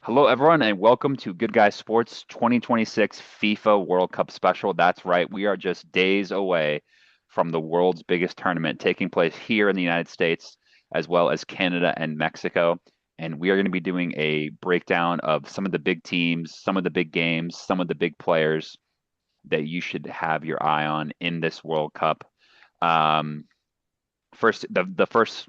Hello, everyone, and welcome to Good Guys Sports 2026 FIFA World Cup special. That's right, we are just days away from the world's biggest tournament taking place here in the United States, as well as Canada and Mexico. And we are going to be doing a breakdown of some of the big teams, some of the big games, some of the big players that you should have your eye on in this World Cup. Um, the first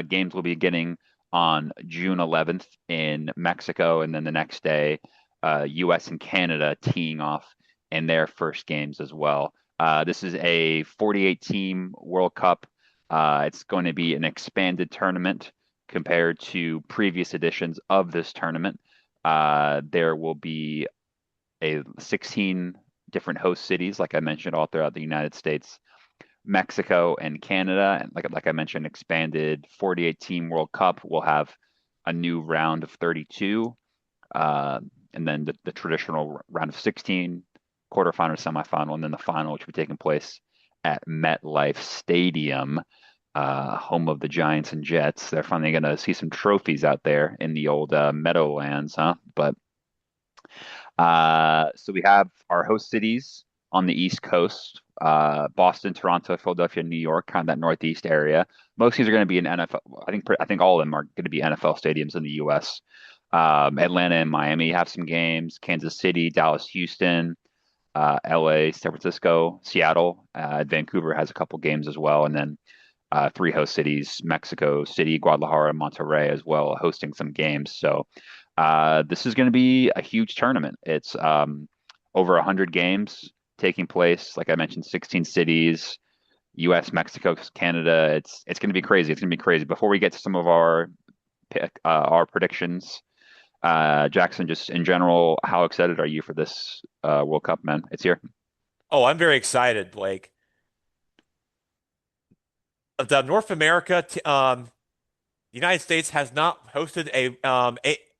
games will be beginning on June 11th in Mexico, and then the next day, U.S. and Canada teeing off in their first games as well. This is a 48 team World Cup. It's going to be an expanded tournament compared to previous editions of this tournament. There will be a 16 different host cities, like I mentioned, all throughout the United States, Mexico, and Canada. And like I mentioned, expanded 48 team World Cup will have a new round of 32, uh, and then the traditional round of 16, quarterfinal, semifinal, and then the final, which will be taking place at MetLife Stadium, home of the Giants and Jets. They're finally going to see some trophies out there in the old Meadowlands, huh? But so we have our host cities on the East Coast, Boston, Toronto, Philadelphia, New York, kind of that Northeast area. Most of these are going to be in NFL. I think all of them are going to be NFL stadiums in the U.S. Atlanta and Miami have some games. Kansas City, Dallas, Houston, LA, San Francisco, Seattle, Vancouver has a couple games as well, and then three host cities: Mexico City, Guadalajara, and Monterrey as well, hosting some games. So this is going to be a huge tournament. It's over 100 games taking place. Like I mentioned, 16 cities, U.S., Mexico, Canada. It's going to be crazy. It's going to be crazy. Before we get to some of our predictions, Jackson, just in general, how excited are you for this World Cup, man? It's here. Oh, I'm very excited, Blake. The North America, United States has not hosted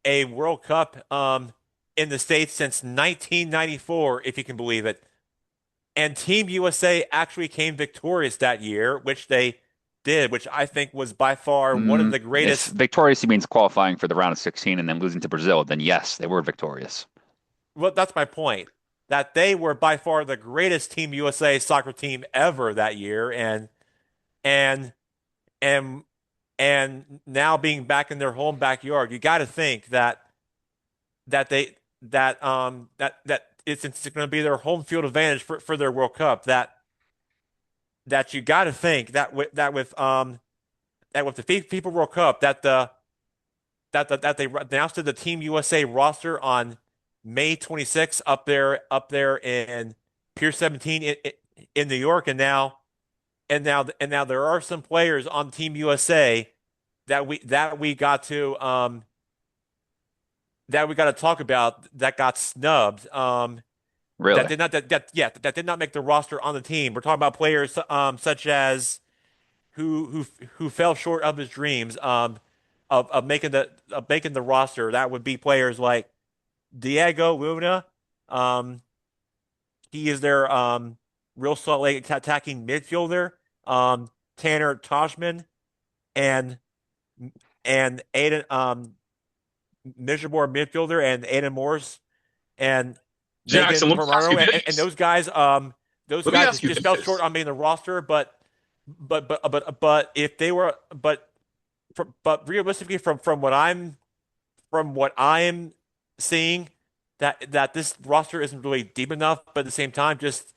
a World Cup in the States since 1994, if you can believe it. And Team USA actually came victorious that year, which they did, which I think was by far one of the If greatest. victorious means qualifying for the round of 16 and then losing to Brazil, then yes, they were victorious. Well, that's my point. That they were by far the greatest Team USA soccer team ever that year, and and and now being back in their home backyard, you got to think that they that it's going to be their home field advantage for their World Cup. That you got to think that with the FIFA World Cup that they announced the Team USA roster on May 26th up there in Pier 17 in New York, and now there are some players on Team USA that we got to talk about that got snubbed. That Really? did not that did not make the roster on the team. We're talking about players such as who fell short of his dreams of making the roster. That would be players like Diego Luna. Um, he is their Real Salt Lake attacking midfielder. Tanner Toshman and and Aiden Mishimore midfielder and Aiden Morse and Jackson, Nathan let me ask you Romero and this. those guys Let me ask you just fell short this. on being the roster, but if they were but realistically from what I'm seeing that this roster isn't really deep enough, but at the same time just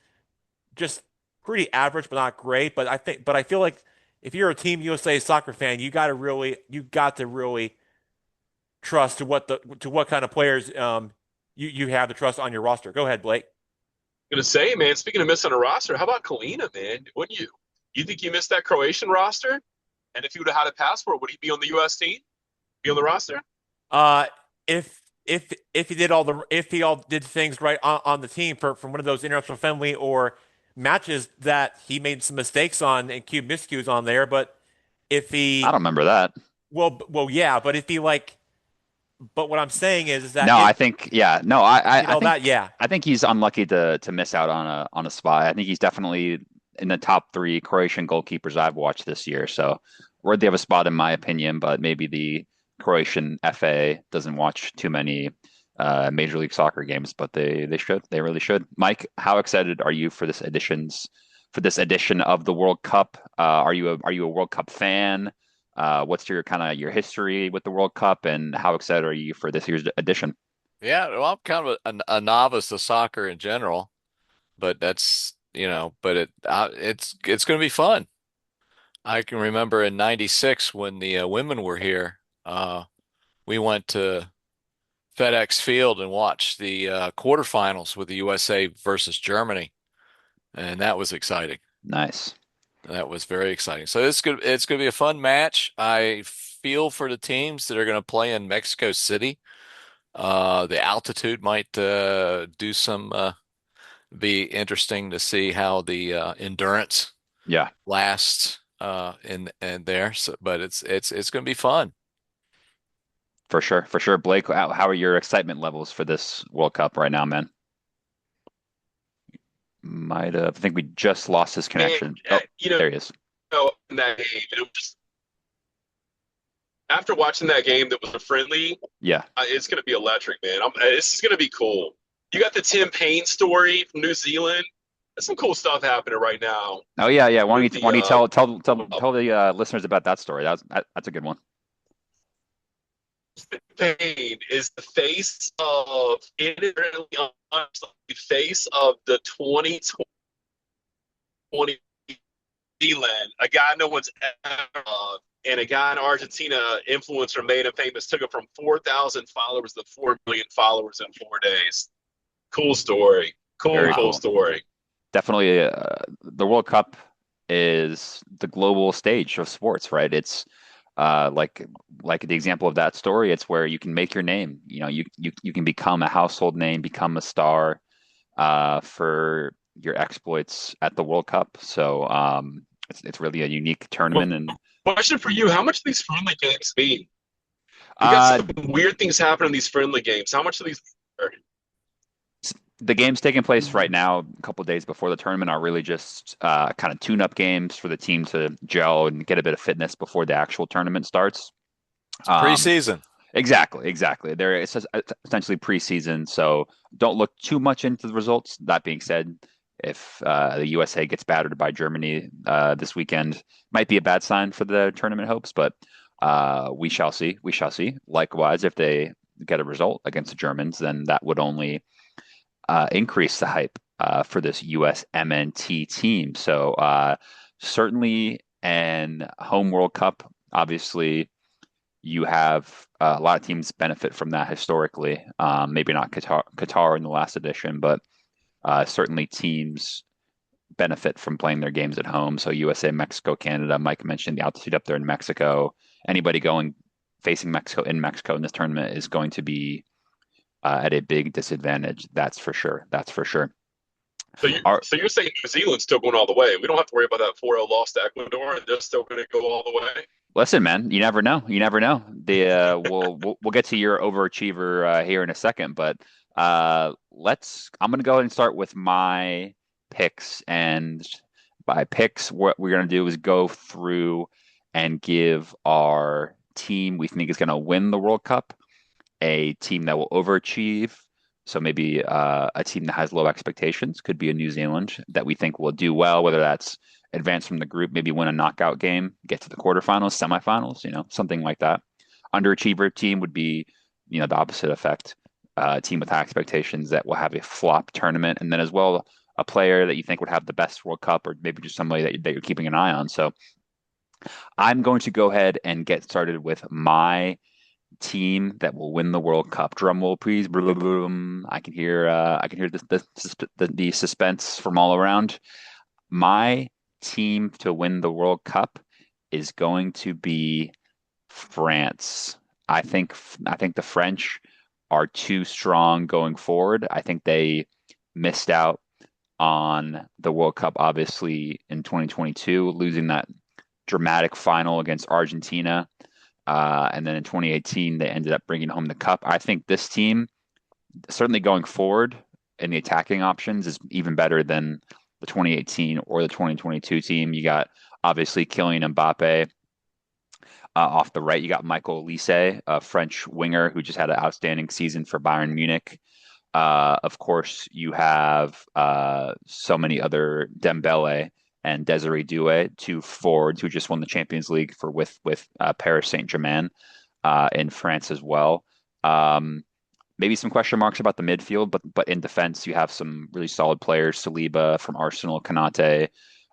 pretty average but not great. But I feel like if you're a Team USA soccer fan, you got to really trust to what kind of players you have to trust on your roster. Go ahead, Blake. Gonna say, man, speaking of missing a roster, how about Kalina, man? Wouldn't you? You think you missed that Croatian roster? And if he would have had a passport, would he be on the US team? Be on the roster? Uh, if he all did things right on the team from one of those international friendly or matches that he made some mistakes on and cube miscues on there, but if I he don't remember that. well yeah, but if he like, but what I'm saying is that No, I if think yeah, no, he I, did I all that, think yeah. I think he's unlucky to miss out on a spot. I think he's definitely in the top three Croatian goalkeepers I've watched this year. So worthy of a spot in my opinion, but maybe the Croatian FA doesn't watch too many Major League Soccer games, but they should. They really should. Mike, how excited are you for this edition of the World Cup? Are you a World Cup fan? What's your kind of your history with the World Cup, and how excited are you for this year's edition? Yeah, well, I'm kind of a novice to soccer in general, but that's, but it's going to be fun. I can remember in '96 when the women were here, we went to FedEx Field and watched the quarterfinals with the USA versus Germany, and that was exciting. Nice. That was very exciting. So it's going to be a fun match. I feel for the teams that are going to play in Mexico City. The altitude might do some be interesting to see how the endurance Yeah, lasts in there. So, but it's going to be fun. for sure, for sure. Blake, how are your excitement levels for this World Cup right now, man? Might have. I think we just lost his Man, connection. Oh, there he is. in that game, it was after watching that game that was a friendly. Yeah. It's going to be electric, man. This is going to be cool. You got the Tim Payne story from New Zealand. There's some cool stuff happening right now Oh yeah, yeah. with Why don't you uh, tell the listeners about that story? That's a good one. Payne is the face of inadvertently the face of the 2020 Zealand, a guy no one's ever loved, and a guy in Argentina, influencer, made him famous, took him from 4,000 followers to 4 million followers in 4 days. Cool story. Cool, Very cool Wow. cool. story. Definitely, the World Cup is the global stage of sports, right? It's like the example of that story. It's where you can make your name. You can become a household name, become a star for your exploits at the World Cup. So it's really a unique Well, tournament, and question for you: how much do these friendly games mean? We got uh, some weird things happening in these friendly games. How much of these are the games taking place right now, a couple of days before the tournament, are really just kind of tune-up games for the team to gel and get a bit of fitness before the actual tournament starts. It's Um, preseason. exactly, exactly. It's essentially preseason, so don't look too much into the results. That being said, if the USA gets battered by Germany this weekend, might be a bad sign for the tournament hopes, but we shall see. We shall see. Likewise, if they get a result against the Germans, then that would only increase the hype for this USMNT team. So certainly, an home World Cup, obviously, you have a lot of teams benefit from that historically. Maybe not Qatar in the last edition, but certainly teams benefit from playing their games at home. So USA, Mexico, Canada. Mike mentioned the altitude up there in Mexico. Anybody going facing Mexico in this tournament is going to be at a big disadvantage. That's for sure. That's for sure. so you Our, so you're saying New Zealand's still going all the way? We don't have to worry about that 4-0 loss to Ecuador. They're still going to go all the way. Listen, man, you never know. You never know. We'll get to your overachiever here in a second, but let's. I'm gonna go ahead and start with my picks, and by picks, what we're gonna do is go through and give our team we think is gonna win the World Cup, a team that will overachieve. So maybe a team that has low expectations could be a New Zealand that we think will do well, whether that's advance from the group, maybe win a knockout game, get to the quarterfinals, semifinals, something like that. Underachiever team would be, the opposite effect. Team with high expectations that will have a flop tournament, and then as well a player that you think would have the best World Cup, or maybe just somebody that you're keeping an eye on. So I'm going to go ahead and get started with my team that will win the World Cup. Drum roll, please. I can hear the suspense from all around. My team to win the World Cup is going to be France. I think the French are too strong going forward. I think they missed out on the World Cup, obviously, in 2022, losing that dramatic final against Argentina. And then in 2018, they ended up bringing home the cup. I think this team, certainly going forward in the attacking options, is even better than the 2018 or the 2022 team. You got obviously Kylian Mbappe, Off the right, you got Michael Olise, a French winger who just had an outstanding season for Bayern Munich. Of course, you have so many other Dembele and Desiree Doué, two forwards who just won the Champions League for with Paris Saint-Germain in France as well. Um, Maybe some question marks about the midfield, but in defense, you have some really solid players. Saliba from Arsenal, Kanate,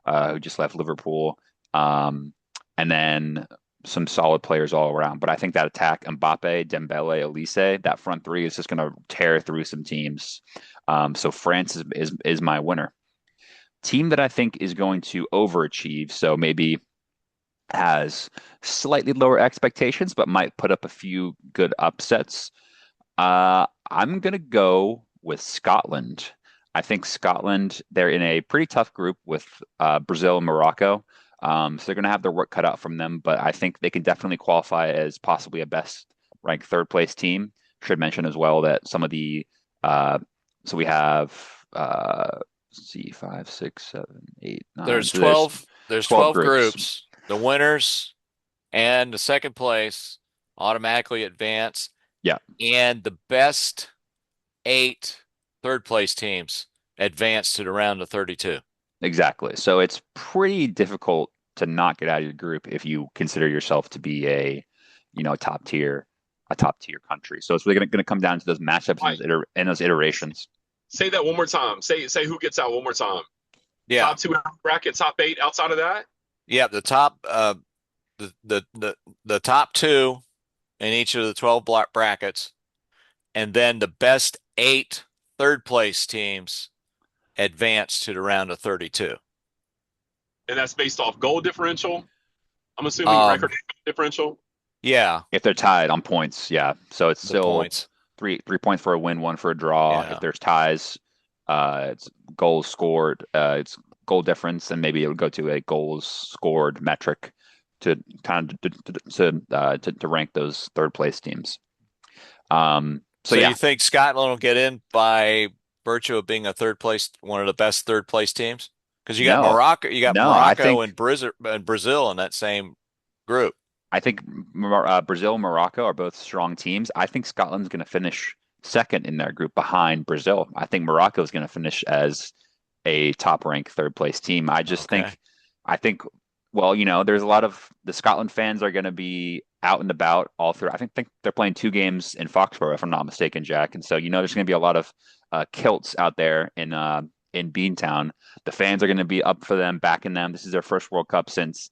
who just left Liverpool, and then some solid players all around. But I think that attack, Mbappe, Dembele, Elise, that front three is just going to tear through some teams. So France is my winner. Team that I think is going to overachieve, so maybe has slightly lower expectations, but might put up a few good upsets. I'm gonna go with Scotland. I think Scotland, they're in a pretty tough group with Brazil and Morocco. So they're gonna have their work cut out from them, but I think they can definitely qualify as possibly a best ranked third place team. Should mention as well that some of the so we have let's see, five, six, seven, eight, nine. There's So there's 12, there's 12 12 groups. groups. The winners and the second place automatically advance, Yeah, and the best 8 third place teams advance to the round of 32. exactly. So it's pretty difficult to not get out of your group if you consider yourself to be a top tier country. So it's really going to come down to those matchups Right. and those iterations. Say that one more time. Say who gets out one more time. Yeah. Top two bracket, top eight. Outside of that, Yeah, the top the top 2 in each of the 12 block brackets, and then the best 8 third place teams advance to the round of 32. and that's based off goal differential. I'm assuming Um, record differential. yeah, If they're tied on points, yeah. So it's the still points. three points for a win, one for a draw. Yeah. If there's ties, it's goals scored, it's goal difference, and maybe it would go to a goals scored metric to kind of to rank those third place teams. So So yeah, you think Scotland will get in by virtue of being a third place, one of the best third place teams? Because no, You got no, I Morocco think and Brazil in that same group. I think Brazil and Morocco are both strong teams. I think Scotland's going to finish second in their group behind Brazil. I think Morocco is going to finish as a top ranked third place team. Okay. I think, well, there's a lot of the Scotland fans are going to be out and about all through. I think they're playing 2 games in Foxborough, if I'm not mistaken, Jack. And so, there's going to be a lot of kilts out there in Beantown. The fans are going to be up for them, backing them. This is their first World Cup since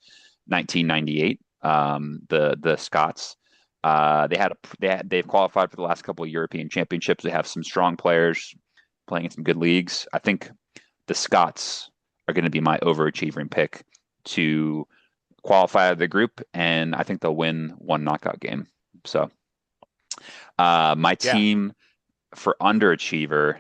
1998. The Scots. They've qualified for the last couple of European championships. They have some strong players playing in some good leagues. I think the Scots are going to be my overachieving pick to qualify out of the group, and I think they'll win one knockout game. So, my Yeah. team for underachiever,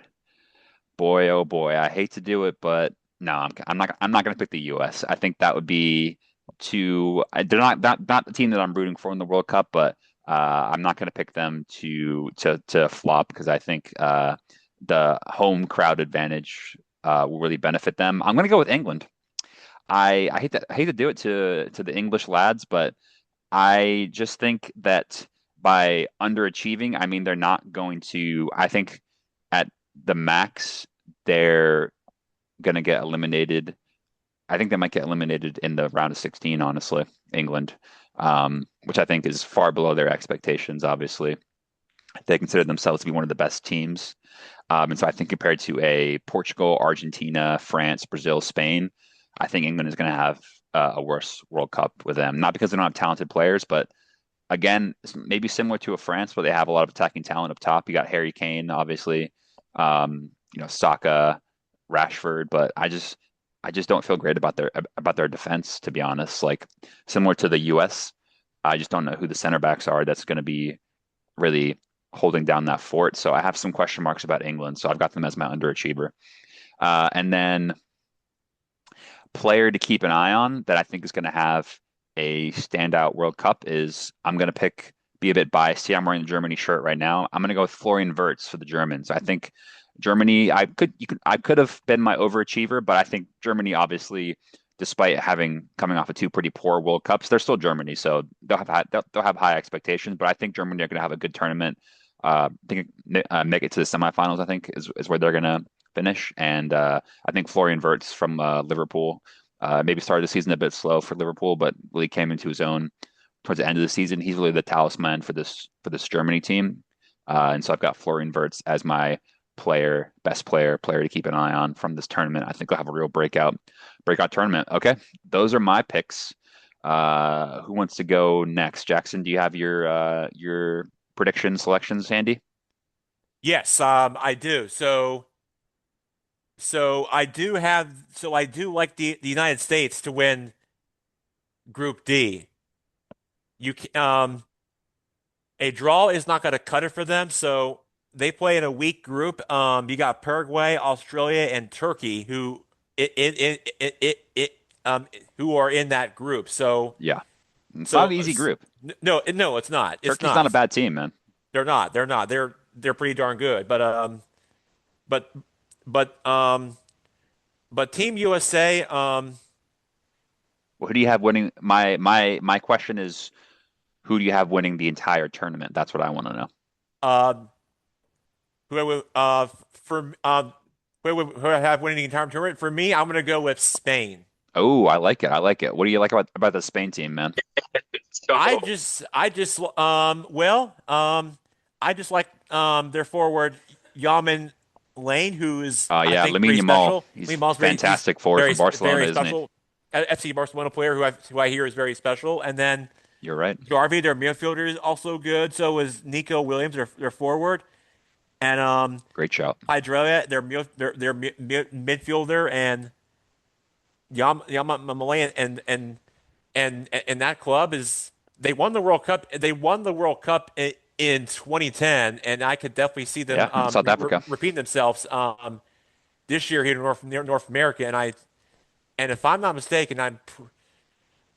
boy, oh boy, I hate to do it, but no, I'm not going to pick the U.S. I think that would be too. They're not the team that I'm rooting for in the World Cup, but I'm not going to pick them to flop because I think the home crowd advantage will really benefit them. I'm going to go with England. I hate to do it to the English lads, but I just think that by underachieving, I mean they're not going to. I think at the max they're going to get eliminated. I think they might get eliminated in the round of 16. Honestly, England, which I think is far below their expectations. Obviously, they consider themselves to be one of the best teams, and so I think compared to a Portugal, Argentina, France, Brazil, Spain, I think England is going to have a worse World Cup with them. Not because they don't have talented players, but again, maybe similar to a France where they have a lot of attacking talent up top. You got Harry Kane, obviously, Saka, Rashford, but I just don't feel great about their defense, to be honest. Like similar to the U.S., I just don't know who the center backs are that's going to be really holding down that fort. So I have some question marks about England. So I've got them as my underachiever. And then player to keep an eye on that I think is going to have a standout World Cup is I'm going to be a bit biased. See, I'm wearing the Germany shirt right now. I'm going to go with Florian Wirtz for the Germans. I think Germany, I could have been my overachiever, but I think Germany obviously despite having coming off of two pretty poor World Cups. They're still Germany, so they'll have high expectations. But I think Germany are going to have a good tournament. I think make it to the semifinals. I think is where they're going to finish. And I think Florian Wirtz from Liverpool maybe started the season a bit slow for Liverpool, but really came into his own towards the end of the season. He's really the talisman for this Germany team. And so I've got Florian Wirtz as my best player to keep an eye on from this tournament. I think they'll have a real breakout tournament. Okay, those are my picks. Who wants to go next? Jackson, do you have your prediction selections handy? Yes, I do. So I do like the United States to win Group D. You a draw is not going to cut it for them. So they play in a weak group. You got Paraguay, Australia, and Turkey it who are in that group. Yeah, it's not an easy group. No, it's not. It's Turkey's not a not. bad team, man. They're not. They're not. They're pretty darn good. But but um but Team USA Who do you have winning? My question is, who do you have winning the entire tournament? That's what I want to know. uh who I would for who I have winning the entire tournament for me, I'm gonna go with Spain. Oh, I like it. I like it. What do you like about the Spain team, man? I So, just I just well I just like their forward Yaman Lane, who is I Yeah, think Lamine pretty Yamal. special. He's Lamine Yamal's he's fantastic forward from Barcelona, very isn't he? special. FC Barcelona player who I hear is very special. And then You're right. Garvey, their midfielder, is also good. So is Nico Williams, their forward, and Great shout. Hydrilla, their midfielder, and Malay, and that club is they won the World Cup. They won the World Cup in 2010, and I could definitely see them Yeah, in South Africa. repeating themselves this year here in North America. And if I'm not mistaken,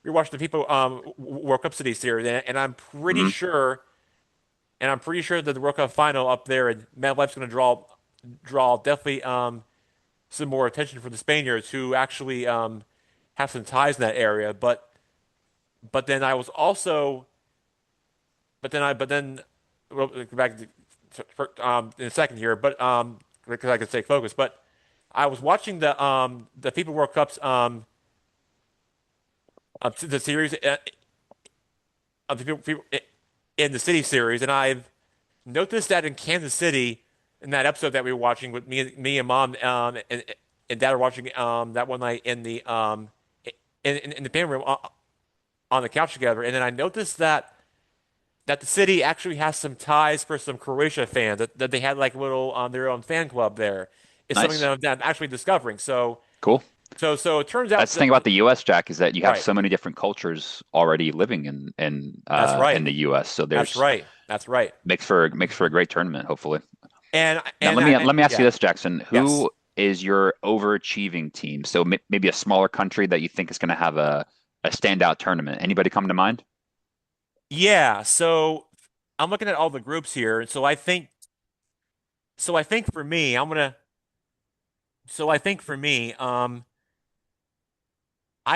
you're watching the people World Cup City series, and Hmm. I'm pretty sure that the World Cup final up there in MetLife's going to draw definitely some more attention for the Spaniards who actually have some ties in that area. But then I was also but then we'll go back in a second here, but because I can stay focused. But I was watching the FIFA World Cups the series of the people in the City series, and I've noticed that in Kansas City, in that episode that we were watching with me and mom and dad were watching that one night in the in the family room on the couch together, and then I noticed that the city actually has some ties for some Croatia fans that they had like little on their own fan club there. It's something Nice. that I'm actually discovering. Cool. So it turns out That's the thing about the U.S., Jack, is that you have right. so many different cultures already living That's in right. the U.S. So That's there's right. That's right. makes for a great tournament, hopefully. Now let me ask you Yeah. this, Jackson. Yes. Who is your overachieving team? So maybe a smaller country that you think is going to have a standout tournament. Anybody come to mind? Yeah. So I'm looking at all the groups here, and so I think for me, I'm gonna so I think for me, I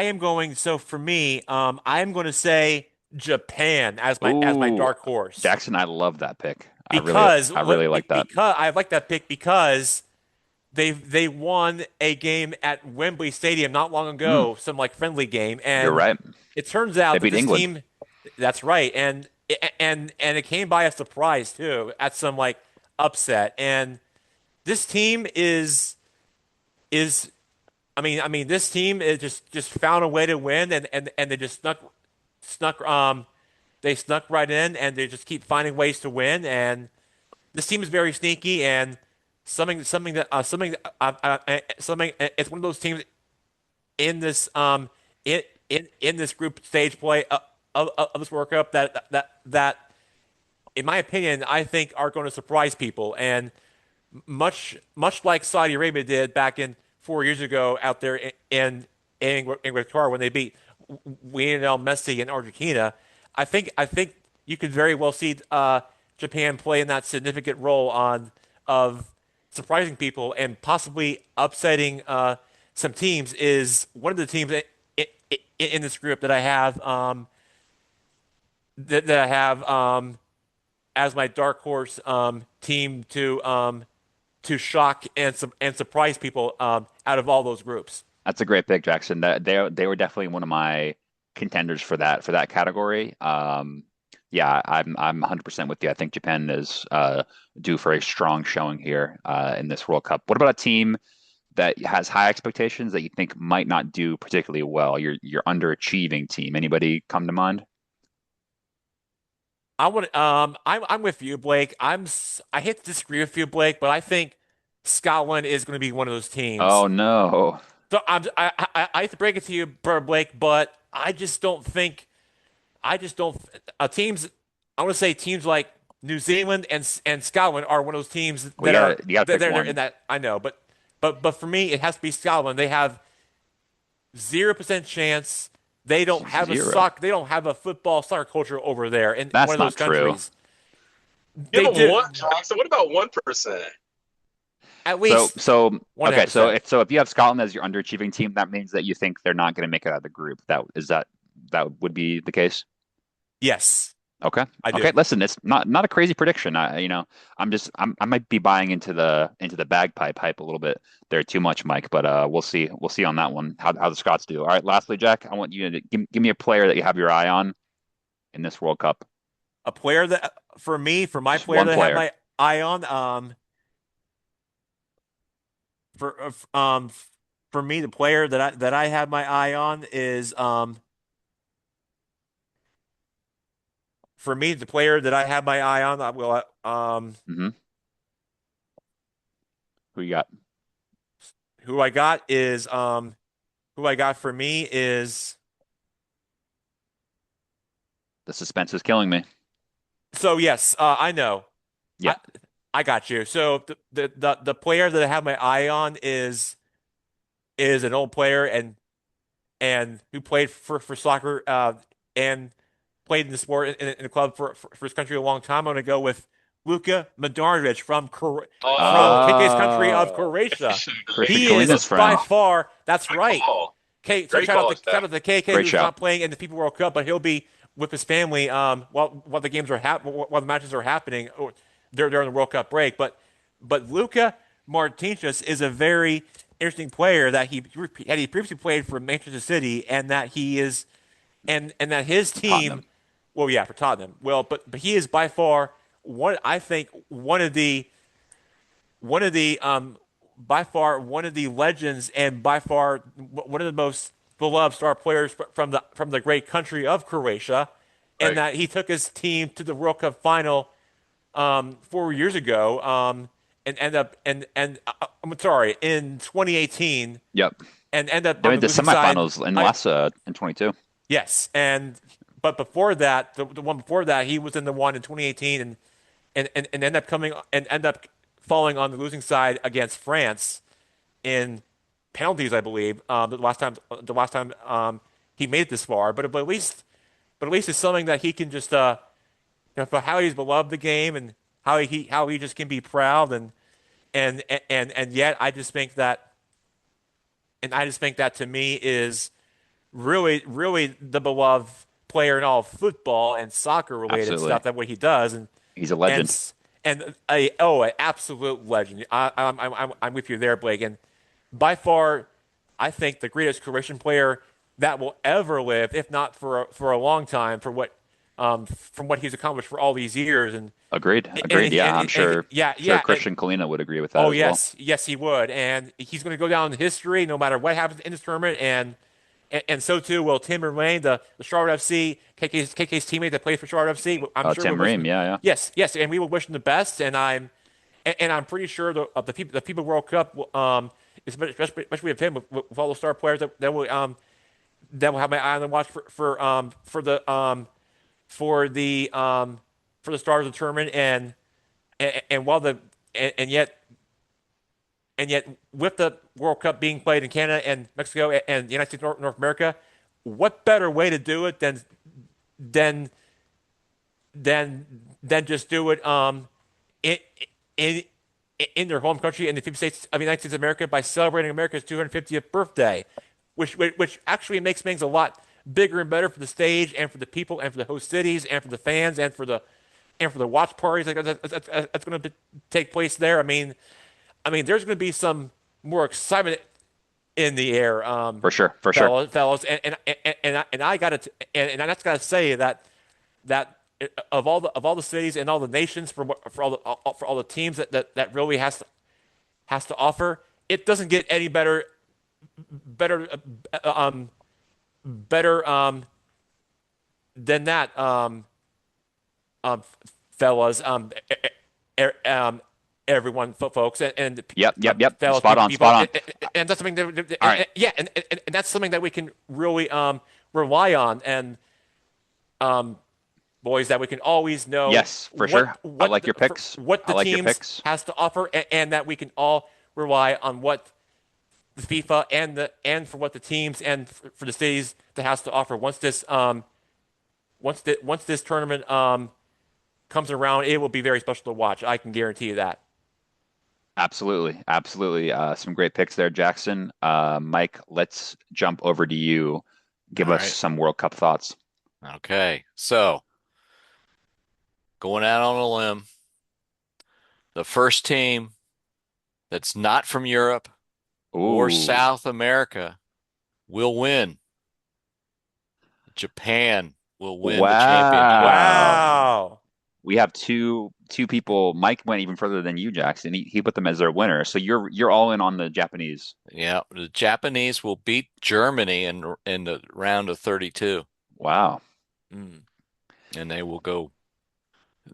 am going so for me, I am going to say Japan as my Ooh, dark horse. Jackson, I love that pick. Because I really like that. I like that pick because they won a game at Wembley Stadium not long Mm, ago, some like friendly game, you're and right. it turns They out that beat this England. team, that's right, and it came by a surprise too at some like upset, and this team is I mean this team is just found a way to win, and they just snuck they snuck right in, and they just keep finding ways to win, and this team is very sneaky and something. It's one of those teams in this in this group stage play of this World Cup that in my opinion I think are going to surprise people and much like Saudi Arabia did back in 4 years ago out there in Qatar when they beat Lionel Messi in Argentina. I think you could very well see Japan play in that significant role on of surprising people and possibly upsetting some teams is one of the teams in this group that I have that I have as my dark horse team to shock and surprise people out of all those groups. That's a great pick, Jackson. That they were definitely one of my contenders for that category. Yeah, I'm 100% with you. I think Japan is due for a strong showing here in this World Cup. What about a team that has high expectations that you think might not do particularly well? Your underachieving team. Anybody come to mind? I'm with you, Blake. I hate to disagree with you, Blake, but I think Scotland is going to be one of those teams. Oh no. So I hate to break it to you, Blake, but I just don't teams. I want to say teams like New Zealand and Scotland are one of those teams We that are got you got to pick they're in one. that I know, but for me it has to be Scotland. They have 0% chance. They don't have a Zero. They don't have a football soccer culture over there in one That's of those not true. countries. Give They them do one, Jackson. What about 1%? at So least so one and a half okay, percent. so if you have Scotland as your underachieving team, that means that you think they're not going to make it out of the group. That would be the case. Yes, Okay. I Okay. do. Listen, it's not a crazy prediction. I might be buying into the bagpipe hype a little bit there too much, Mike. But we'll see on that one how the Scots do. All right. Lastly, Jack, I want you to give me a player that you have your eye on in this World Cup. A player that for my Just player one that I have player. my eye on, for for me the player that I have my eye on is for me the player that I have my eye on I will Hmm. Who you got? who I got is who I got for me is The suspense is killing me. so yes, I know. Yeah. I I got you. So the player that I have my eye on is an old player and who played for soccer and played in the sport in the club for his country a long time. I'm going to go with Luka Modric from KK's country of Oh, Croatia. Christian He is Kalina's by friend. far, that's good right. call. So Great call, Jack. shout out to KK Great who's shout. not playing in the FIFA World Cup, but he'll be with his family while the games are while the matches are happening or during the World Cup break. But Luka Martinez is a very interesting player that he previously played for Manchester City and that he is and that his team, Tottenham. well, yeah, for Tottenham. Well, but he is by far I think one of the by far one of the legends and by far one of the most beloved star players from the great country of Croatia, and Right. that he took his team to the World Cup final 4 years ago, and end up and I'm sorry in 2018 Yep. and end up They on made the the losing side. semifinals in I last in 22. Yes, and but before that, the one before that, he was in the one in 2018 and end up falling on the losing side against France in penalties, I believe. The last time he made it this far, but at least it's something that he can just for how he's beloved the game and how he just can be proud and yet I just think that to me is really the beloved player in all of football and soccer related Absolutely. stuff that what he does He's a legend. and an absolute legend. I'm with you there, Blake. And by far, I think the greatest Croatian player that will ever live, if not for a long time, for what from what he's accomplished for all these years. Agreed. Agreed. Yeah, Yeah, sure yeah. Christian Kalina would agree with that Oh as well. yes, yes he would, and he's going to go down in history no matter what happens in this tournament, and so too will Tim Remain, the Charlotte FC, KK's teammate that plays for Charlotte FC. I'm sure we'll Tim wish Ream, him, yeah, yeah. yes, yes, and we will wish him the best. And I'm pretty sure the people World Cup, especially with him, with all the star players that will have my eye on the watch for the stars of the tournament, and while the and yet with the World Cup being played in Canada and Mexico and the United States North America, what better way to do it than than just do it in in in their home country in the 50 states of the United States of America by celebrating America's 250th birthday, which actually makes things a lot bigger and better for the stage and for the people and for the host cities and for the fans and for the watch parties that's going to take place there. I mean, there's going to be some more excitement in the air, For sure, for sure. fellows, and I got to and I just got to say that of all the cities and all the nations for all the teams that really has to offer, it doesn't get any better better than that, um, fellas, e- um, everyone, folks, and Yep, yep, yep. fellas, Spot on, people, spot on. and that's something that, All right. yeah, and that's something that we can really rely on, and boys, that we can always know Yes, for sure. I like your picks. what I the like your teams picks. has to offer, and that we can all rely on what the FIFA and for what the teams and for the cities that has to offer once this tournament comes around. It will be very special to watch. I can guarantee you that. Absolutely, absolutely. Some great picks there, Jackson. Mike, let's jump over to you. Give All us right. some World Cup thoughts. Okay. So going out on a limb, the first team that's not from Europe or Ooh, South America will win. Japan will win the championship. wow. Wow. We have two people. Mike went even further than you, Jackson. He put them as their winner. So you're all in on the Japanese. Yeah, the Japanese will beat Germany in the round of 32, Wow. Mm. and they will go.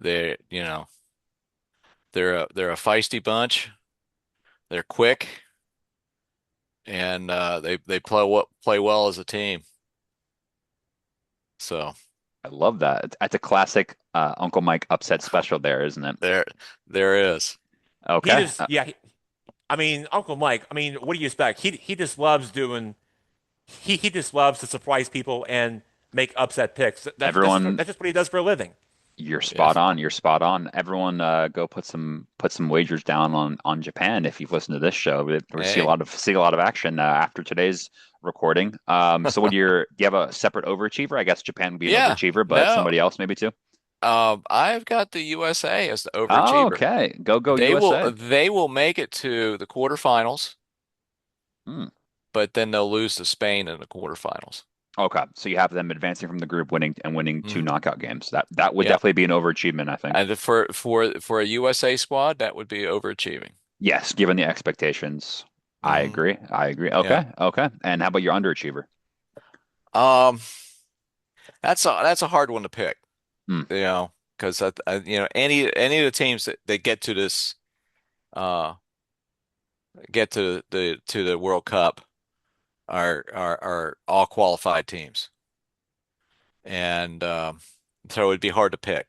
They, they're a feisty bunch. They're quick, and they play well as a team. So I love that. That's a classic Uncle Mike upset special there, isn't it? there is. He Okay. just, yeah. I mean, Uncle Mike. I mean, what do you expect? He just loves doing. He just loves to surprise people and make upset picks. Everyone, That's just what he does for a living. you're Yeah. spot on. You're spot on. Everyone, go put some wagers down on Japan if you've listened to this show. We Hey. see a lot of action after today's recording. So do you have a separate overachiever? I guess Japan would be an Yeah. overachiever, but No. somebody else maybe too. I've got the USA as the Oh, overachiever. okay. Go They will USA. they will make it to the quarterfinals, Hmm. but then they'll lose to Spain in the quarterfinals. Okay, so you have them advancing from the group, winning two Hmm. knockout games. That would Yep. definitely be an overachievement, I think. And for a USA squad, that would be overachieving. Yes, given the expectations. I Hmm. agree. I agree. Yeah. Okay, okay. And how about your underachiever? Um, that's a hard one to pick, Hmm. because any of the teams that get to this uh get to the World Cup are all qualified teams, and so it'd be hard to pick.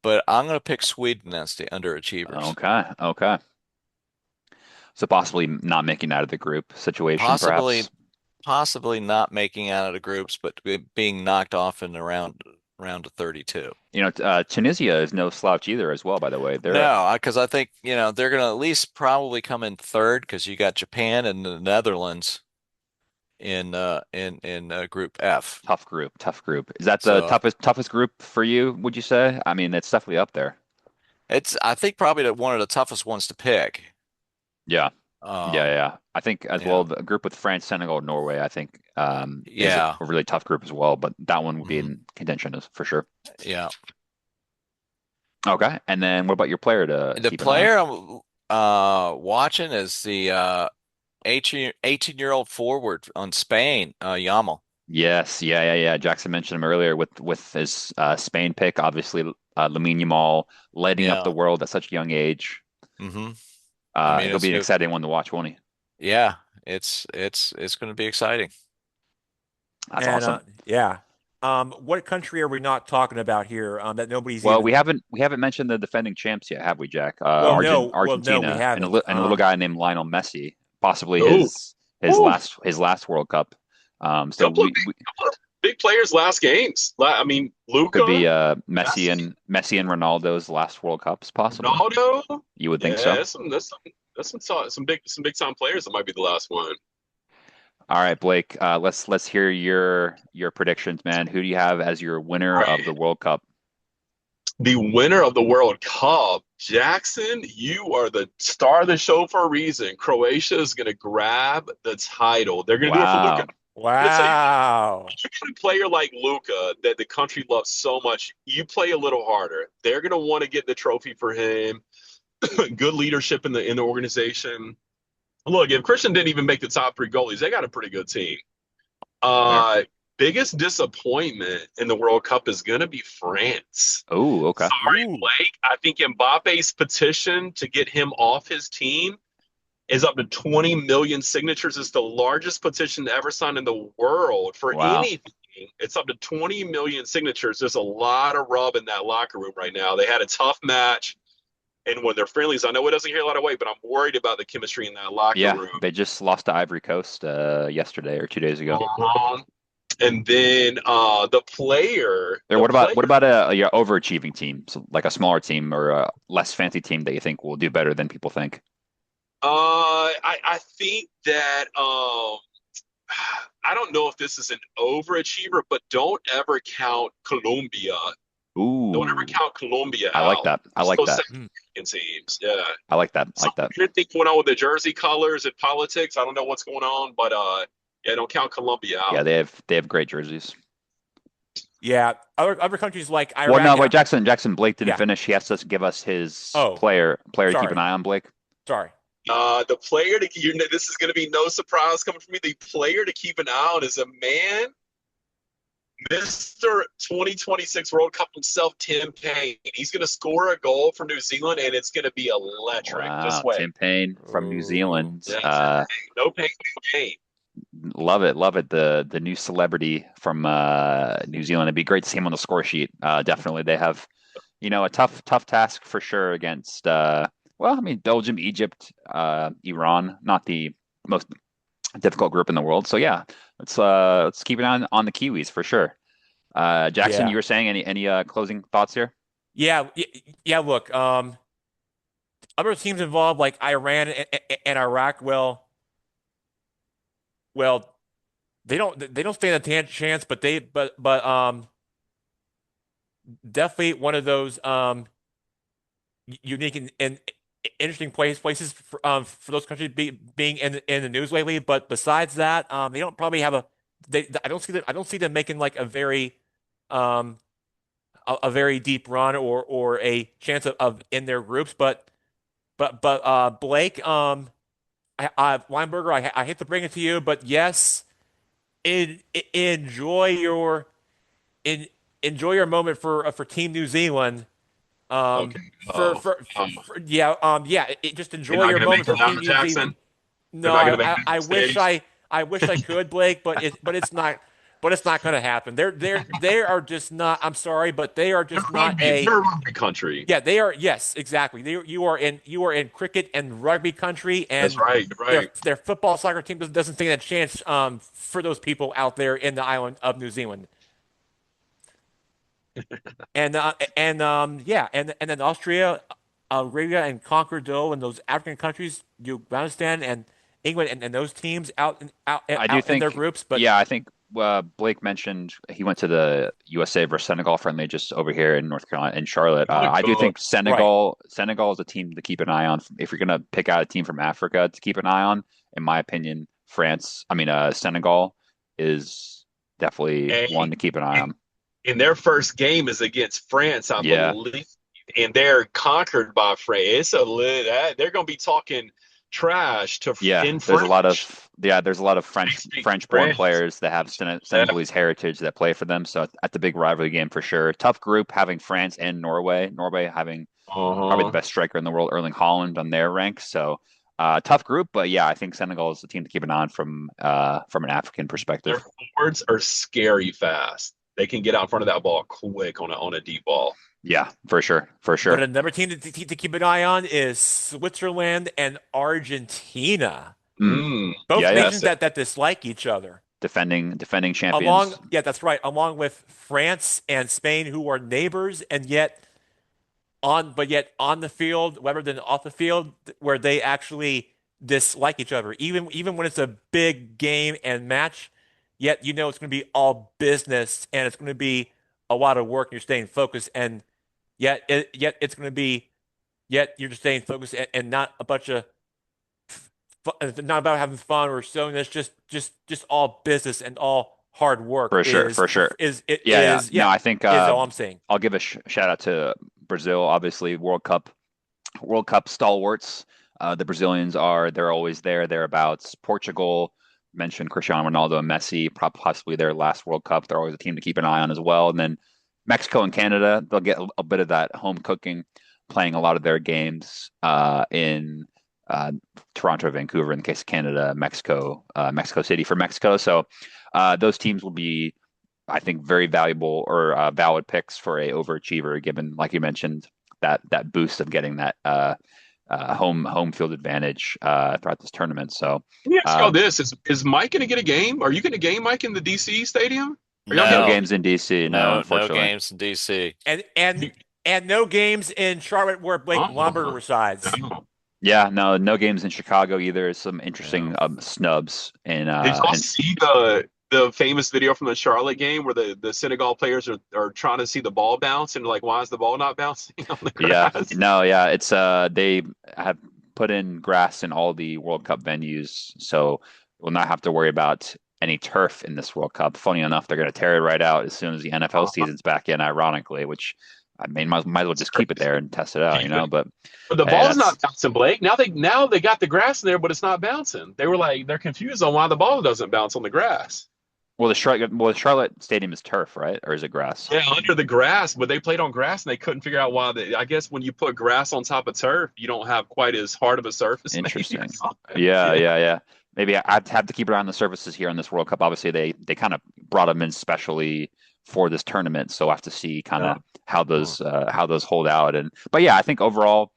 But I'm going to pick Sweden as the underachievers. Okay, okay. So possibly not making out of the group situation, Possibly, perhaps. possibly not making out of the groups, but being knocked off in the round of 32. Tunisia is no slouch either, as well. By the way, they're No, because I think, they're going to at least probably come in third because you got Japan and the Netherlands in Group F. tough group. Tough group. Is that the So toughest group for you? Would you say? I mean, it's definitely up there. it's I think probably one of the toughest ones to pick. Yeah. Yeah, Um, yeah. I think as well yeah, the group with France, Senegal, Norway, I think is yeah, a really tough group as well, but that one would be mhm, in contention as for sure. yeah. Okay. And then what about your player to The keep an eye on? player I'm watching is the 18-year-old forward on Spain, Yamal. Yes, yeah, yeah, yeah. Jackson mentioned him earlier with his Spain pick, obviously Lamine Yamal lighting up the Yeah. world at such a young age. Hmm. I mean, He'll be an exciting one to watch, won't he? yeah, it's going to be exciting. That's And awesome. yeah, what country are we not talking about here? That nobody's Well, even. we haven't mentioned the defending champs yet, have we, Jack? Well, no, we Argentina and haven't. a little guy named Lionel Messi, possibly Oh, oh, his last World Cup. So couple of couple of big players last games. I mean, could be Luca, Messi and Ronaldo's last World Cups, possibly. Ronaldo. You would think Yeah, so. that's some big time players that might be the last one. All right, Blake. Let's hear your predictions, man. Who do you have as your winner All of the right. World Cup? The winner of the World Cup, Jackson, you are the star of the show for a reason. Croatia is going to grab the title. They're going to do it for Luka. Wow. I'm going to tell you, Wow. you get a player like Luka that the country loves so much, you play a little harder. They're going to want to get the trophy for him. Good leadership in the organization. Look, if Christian didn't even make the top three goalies, they got a pretty good team. Yeah. Uh, Biggest disappointment in the World Cup is going to be France. Oh, okay. Sorry, Ooh. Blake. I think Mbappe's petition to get him off his team is up to 20 million signatures. It's the largest petition ever signed in the world for Wow. anything. It's up to 20 million signatures. There's a lot of rub in that locker room right now. They had a tough match. And when they're friendlies, I know it doesn't carry a lot of weight, but I'm worried about the chemistry in that locker Yeah, room. they just lost to Ivory Coast yesterday or 2 days ago. And then There, the player what about a your overachieving team, so like a smaller team or a less fancy team that you think will do better than people think? I think that I don't know if this is an overachiever, but don't ever count Colombia. Don't ever Ooh, count Colombia I like out. that. I like So that. Mm. second teams, yeah. I like that. I So like that. weird thing going on with the jersey colors and politics. I don't know what's going on, but yeah, don't count Colombia Yeah, out. they have great jerseys. Yeah. Other countries like Well, Iraq no, and wait, Jackson Blake didn't yeah. finish. He has to give us his Oh, player to keep an sorry. eye on, Blake. Sorry. The player to this is going to be no surprise coming from me. The player to keep an eye on is a man, Mr. 2026 World Cup himself, Tim Payne. He's going to score a goal for New Zealand, and it's going to be electric. Just Wow, wait. Tim Payne from New Ooh. Zealand. Yeah, no pain, no gain. Love it, love it. The new celebrity from New Zealand. It'd be great to see him on the score sheet. Definitely, they have a tough task for sure against well, I mean Belgium, Egypt, Iran, not the most difficult group in the world. So yeah, let's keep an eye on the Kiwis for sure. Jackson, you Yeah. were saying any closing thoughts here? Yeah. Yeah. Look, other teams involved like Iran and Iraq, well, they don't stand a chance, but definitely one of those unique and interesting places for those countries being in the news lately. But besides that, they don't probably have a I don't see them making like um a very deep run or a chance of in their groups. But Blake, Weinberger, I hate to bring it to you, but yes, enjoy in, enjoy your moment for Team New Zealand. Um, Okay. yeah, just They're enjoy not your going to make moment it for down Team to New Zealand. Jackson. They're No, not going to make it I to the wish stage. I wish I could, Blake, but it's not going to happen. They are just not. I'm sorry, but they are just not a. They're a rugby country. Yeah, they are. Yes, exactly. You are in cricket and rugby country, That's and right. You're right. their football soccer team doesn't stand a chance for those people out there in the island of New Zealand. And yeah, and then Austria, Arabia, and Conquerdo, and those African countries, Afghanistan and England, and those teams I do out in their think, groups. But yeah, I think Blake mentioned he went to the USA versus Senegal friendly just over here in North Carolina in Charlotte. Oh my I do God. think right, Senegal is a team to keep an eye on. If you're gonna pick out a team from Africa to keep an eye on, in my opinion, Senegal is definitely one And, to keep an eye and, on. and their first game is against France, I Yeah, believe, and they're conquered by France. They're going to be talking trash yeah. in French. There's a lot of They speak French-born French. players that have Yeah. Senegalese heritage that play for them. So at the big rivalry game for sure. Tough group having France and Norway. Norway having probably the Uh-huh. best striker in the world, Erling Haaland, on their ranks. So tough group, but yeah, I think Senegal is the team to keep an eye on from an African Their perspective. forwards are scary fast. They can get out in front of that ball quick on a deep ball. Yeah, for sure, for but sure. another team to keep an eye on is Switzerland and Argentina, Mm, both yeah, yeah. nations Yes. that dislike each other. Defending Along, champions. yeah, that's right. Along with France and Spain, who are neighbors, and yet on the field rather than off the field, where they actually dislike each other, even when it's a big game and match. Yet it's going to be all business and it's going to be a lot of work. And you're staying focused, and yet it's going to be yet you're just staying focused and not a bunch of not about having fun or showing this just all business and all hard work For sure, for sure. Yeah, yeah. No, I think is all I'm saying. I'll give a shout out to Brazil. Obviously, World Cup stalwarts. The Brazilians they're always there, thereabouts. Portugal, mentioned Cristiano Ronaldo and Messi, possibly their last World Cup. They're always a team to keep an eye on as well. And then Mexico and Canada, they'll get a bit of that home cooking, playing a lot of their games in Toronto, Vancouver, in the case of Canada, Mexico City for Mexico. So those teams will be, I think, very valuable or valid picks for a overachiever, given, like you mentioned, that boost of getting that home field advantage throughout this tournament. So let me ask y'all this: is Mike going to get a game? Are you going to game Mike in the DC stadium? No games in DC. No, unfortunately. No games in DC. And no games in Charlotte where Blake Lumberger resides. Yeah, no games in Chicago either. Some interesting snubs. Did y'all see the famous video from the Charlotte game where the Senegal players are trying to see the ball bounce and like, why is the ball not bouncing on the grass? It's they have put in grass in all the World Cup venues, so we'll not have to worry about any turf in this World Cup. Funny enough, they're going to tear it right out as soon as the NFL season's back in, ironically, which I mean, might as well just keep it there and test it out, But the ball's not bouncing, Blake. Now they got the grass in there, but it's not bouncing. They're confused on why the ball doesn't bounce on the grass. Well, the Charlotte Stadium is turf, right? Or is it grass? Yeah, under the grass, but they played on grass and they couldn't figure out why. I guess when you put grass on top of turf, you don't have quite as hard of a surface. Interesting. Yeah. Maybe I'd have to keep an eye on the surfaces here on this World Cup. Obviously, they kind of brought them in specially for this tournament, so I have to see kind of how those hold out. But yeah, I think overall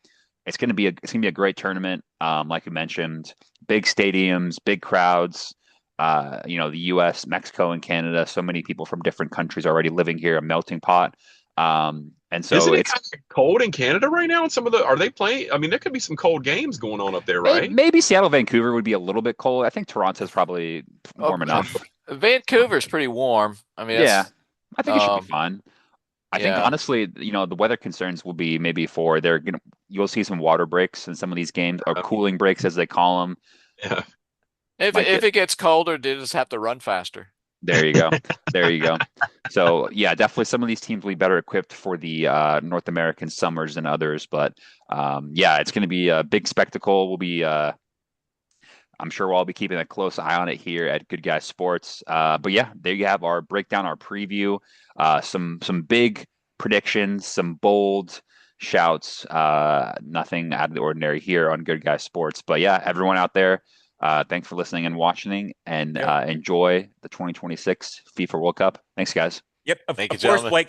it's gonna be a great tournament. Like you mentioned, big stadiums, big crowds. The U.S., Mexico, and Canada. So many people from different countries already living here, a melting pot. And so isn't it kind of cold in Canada right now? And are they playing? I mean, there could be some cold games going on up there, right? Maybe Seattle, Vancouver would be a little bit cold. I think Toronto's probably warm enough. Vancouver's pretty warm. I mean, I think it should be fine. I think honestly, the weather concerns will be maybe you'll see some water breaks in some of these games, or cooling breaks as they call them. Yeah. If it gets colder, they just have to run faster. There you go. So yeah, definitely some of these teams will be better equipped for the North American summers than others. But it's going to be a big spectacle. I'm sure we'll all be keeping a close eye on it here at Good Guys Sports. But yeah, there you have our breakdown, our preview, some big predictions, some bold shouts. Nothing out of the ordinary here on Good Guys Sports. But yeah, everyone out there, thanks for listening and watching, and enjoy the 2026 FIFA World Cup. Thanks, guys. Yep, Thank you, of course, gentlemen. Blake.